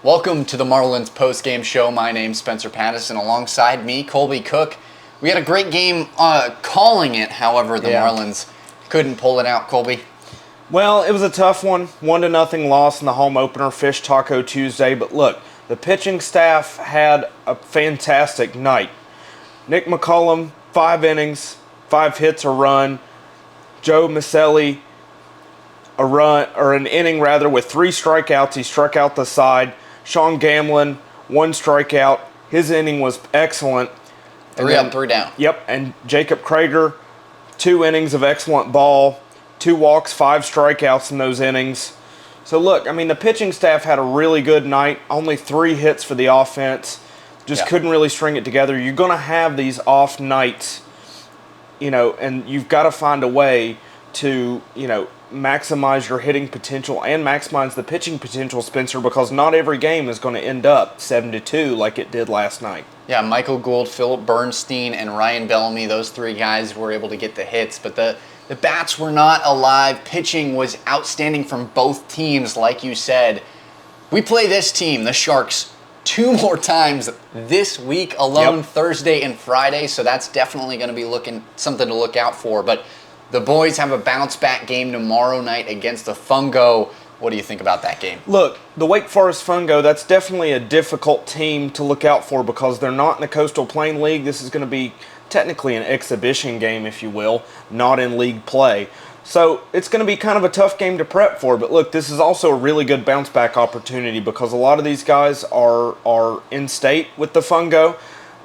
Welcome to the Marlins postgame show. My name's Spencer Pattison. Alongside me, Colby Cook. We had a great game calling it, however, the Marlins couldn't pull it out, Colby. Well, it was a tough one. 1-0 loss in the home opener, Fish Taco Tuesday. But look, the pitching staff had a fantastic night. Nick McCullum, 5 innings, 5 hits, a run. Joe Maselli, an inning with 3 strikeouts. He struck out the side. Sean Gamlin, 1 strikeout. His inning was excellent. 3 up, 3 down. Yep, and Jacob Crater, 2 innings of excellent ball, 2 walks, 5 strikeouts in those innings. So look, I mean, the pitching staff had a really good night. Only 3 hits for the offense. Just couldn't really string it together. You're going to have these off nights, and you've got to find a way to, maximize your hitting potential and maximize the pitching potential, Spencer, because not every game is going to end up 7-2 like it did last night. Yeah, Michael Gould, Philip Bernstein, and Ryan Bellamy, those 3 guys were able to get the hits, but the bats were not alive. Pitching was outstanding from both teams, like you said. We play this team, the Sharks, 2 more times this week alone, Thursday and Friday, so that's definitely going to be something to look out for. But the boys have a bounce-back game tomorrow night against the Fungo. What do you think about that game? Look, the Wake Forest Fungo, that's definitely a difficult team to look out for because they're not in the Coastal Plain League. This is going to be technically an exhibition game, if you will, not in league play. So it's going to be kind of a tough game to prep for. But look, this is also a really good bounce-back opportunity because a lot of these guys are in state with the Fungo.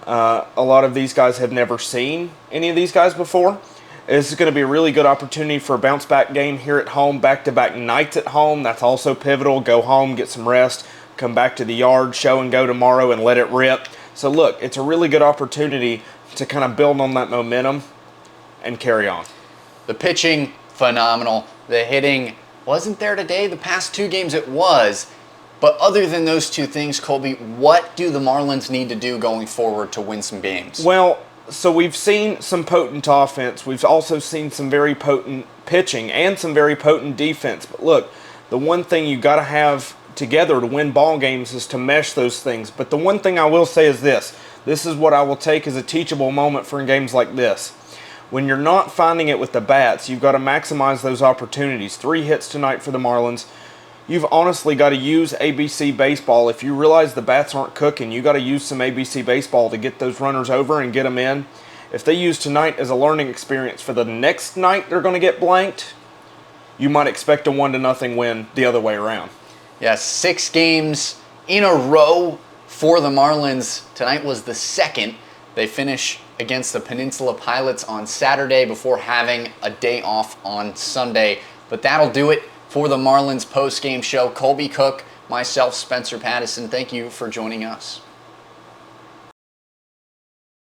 A lot of these guys have never seen any of these guys before. This is going to be a really good opportunity for a bounce-back game here at home, back-to-back nights at home. That's also pivotal. Go home, get some rest, come back to the yard, show and go tomorrow, and let it rip. So look, it's a really good opportunity to kind of build on that momentum and carry on. The pitching, phenomenal. The hitting wasn't there today. The past 2 games it was. But other than those 2 things, Colby, what do the Marlins need to do going forward to win some games? Well, so we've seen some potent offense. We've also seen some very potent pitching and some very potent defense. But look, the one thing you got to have together to win ball games is to mesh those things. But the one thing I will say is this. This is what I will take as a teachable moment for games like this. When you're not finding it with the bats, you've got to maximize those opportunities. 3 hits tonight for the Marlins. You've honestly got to use ABC baseball. If you realize the bats aren't cooking, you got to use some ABC baseball to get those runners over and get them in. If they use tonight as a learning experience for the next night they're going to get blanked, you might expect a 1-0 win the other way around. Yes, 6 games in a row for the Marlins. Tonight was the 2nd. They finish against the Peninsula Pilots on Saturday before having a day off on Sunday. But that'll do it for the Marlins post-game show. Colby Cook, myself, Spencer Pattison, thank you for joining us.